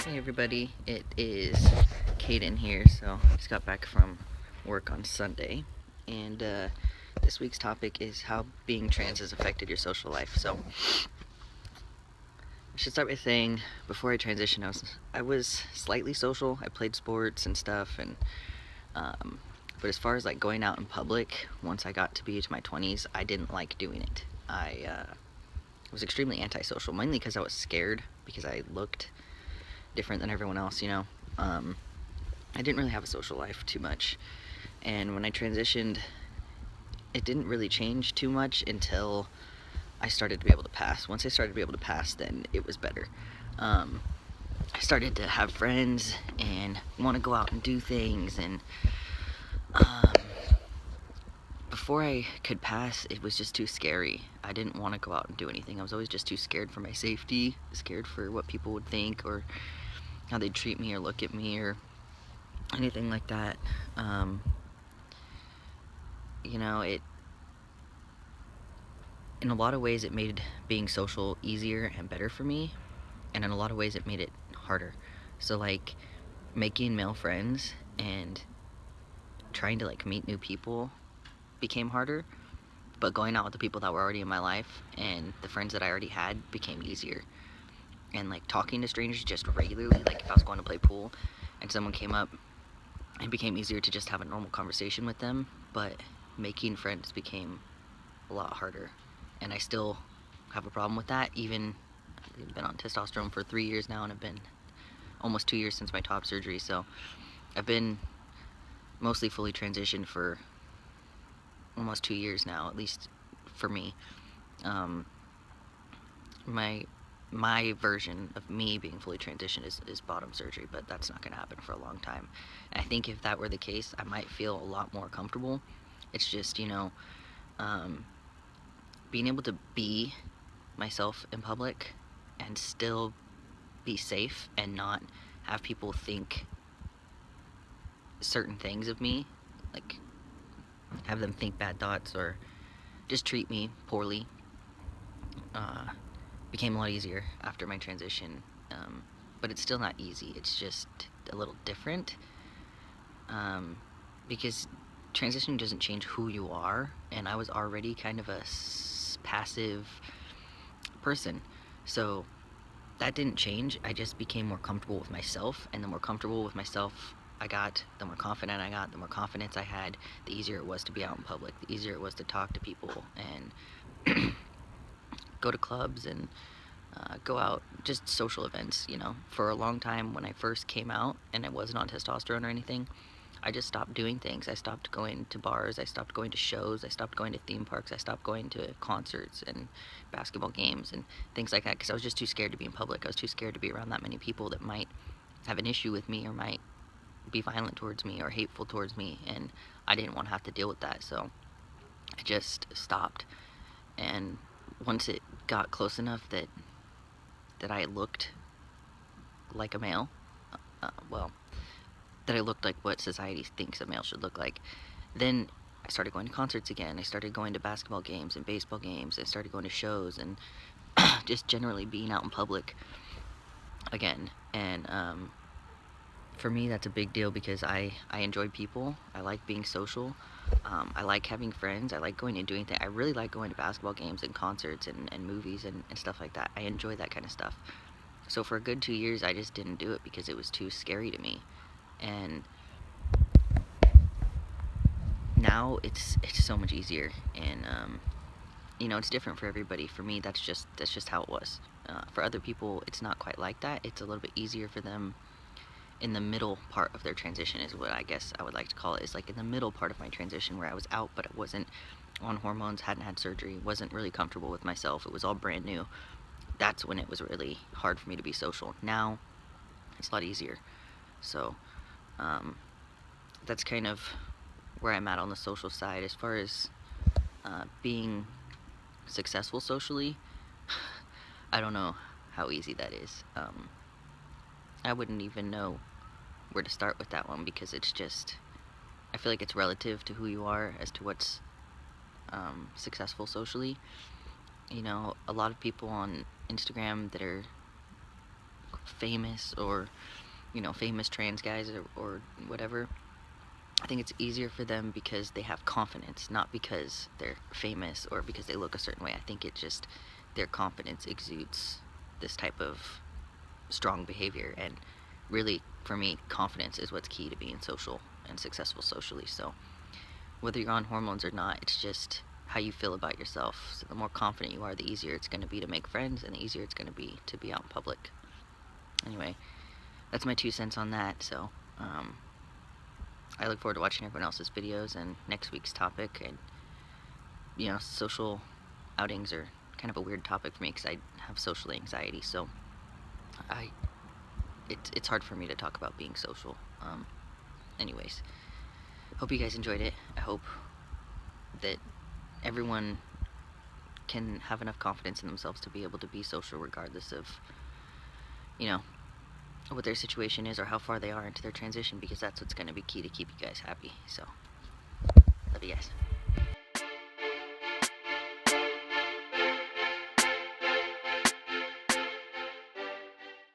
Hey everybody, it is Caedyn here. So I just got back from work on Sunday, and this week's topic is how being trans has affected your social life. So I should start by saying, before I transitioned, I was slightly social. I played sports and stuff, and but as far as like going out in public, once I got to be to my 20s, I didn't like doing it. I was extremely antisocial, mainly because I was scared because I looked different than everyone else, you know. I didn't really have a social life too much, and when I transitioned, it didn't really change too much until I started to be able to pass. Once I started to be able to pass, then it was better. Um, I started to have friends and want to go out and do things, and um, before I could pass, it was just too scary. I didn't want to go out and do anything. I was always just too scared for my safety, scared for what people would think or how they'd treat me or look at me or anything like that. Um, you know, it in a lot of ways it made being social easier and better for me, and in a lot of ways it made it harder. So like making male friends and trying to like meet new people became harder, but going out with the people that were already in my life and the friends that I already had became easier. And like talking to strangers just regularly, like if I was going to play pool and someone came up, it became easier to just have a normal conversation with them, but making friends became a lot harder. And I still have a problem with that. Even I've been on testosterone for 3 years now, and I've been almost 2 years since my top surgery. So I've been mostly fully transitioned for almost 2 years now, at least for me. Um, my my version of me being fully transitioned is bottom surgery, but that's not going to happen for a long time. And I think if that were the case, I might feel a lot more comfortable. It's just, um, being able to be myself in public and still be safe and not have people think certain things of me, like have them think bad thoughts or just treat me poorly, uh, became a lot easier after my transition. But it's still not easy. It's just a little different, um, because transition doesn't change who you are, and I was already kind of a passive person. So that didn't change. I just became more comfortable with myself, and the more comfortable with myself I got, the more confident I got, the more confidence I had, the easier it was to be out in public, the easier it was to talk to people and go to clubs and go out, just social events, you know. For a long time, when I first came out and I wasn't on testosterone or anything, I just stopped doing things. I stopped going to bars, I stopped going to shows, I stopped going to theme parks, I stopped going to concerts and basketball games and things like that because I was just too scared to be in public. I was too scared to be around that many people that might have an issue with me or might be violent towards me or hateful towards me, and I didn't want to have to deal with that, so I just stopped. And once it got close enough that I looked like a male, well, that I looked like what society thinks a male should look like, then I started going to concerts again. I started going to basketball games and baseball games. I started going to shows and just generally being out in public again. And for me, that's a big deal because I enjoy people. I like being social. I like having friends. I like going and doing things. I really like going to basketball games and concerts and movies and stuff like that. I enjoy that kind of stuff. So for a good 2 years, I just didn't do it because it was too scary to me. And now it's so much easier, and it's different for everybody. For me, that's just how it was. For other people, it's not quite like that. It's a little bit easier for them in the middle part of their transition, is what I guess I would like to call it. Is like in the middle part of my transition where I was out, but I wasn't on hormones, hadn't had surgery, wasn't really comfortable with myself. It was all brand new. That's when it was really hard for me to be social. Now it's a lot easier. So um, that's kind of where I'm at on the social side. As far as being successful socially, I don't know how easy that is. I wouldn't even know where to start with that one because it's just, I feel like it's relative to who you are as to what's successful socially. A lot of people on Instagram that are famous or, famous trans guys or whatever. I think it's easier for them because they have confidence, not because they're famous or because they look a certain way. I think it just, their confidence exudes this type of strong behavior, and really, for me, confidence is what's key to being social and successful socially. So whether you're on hormones or not, it's just how you feel about yourself. So the more confident you are, the easier it's going to be to make friends, and the easier it's going to be out in public. Anyway, that's my 2 cents on that. So I look forward to watching everyone else's videos and next week's topic. And social outings are kind of a weird topic for me because I have social anxiety, so it's hard for me to talk about being social. Anyways, hope you guys enjoyed it. I hope that everyone can have enough confidence in themselves to be able to be social regardless of, what their situation is or how far they are into their transition, because that's what's going to be key to keep you guys happy. So, love you guys.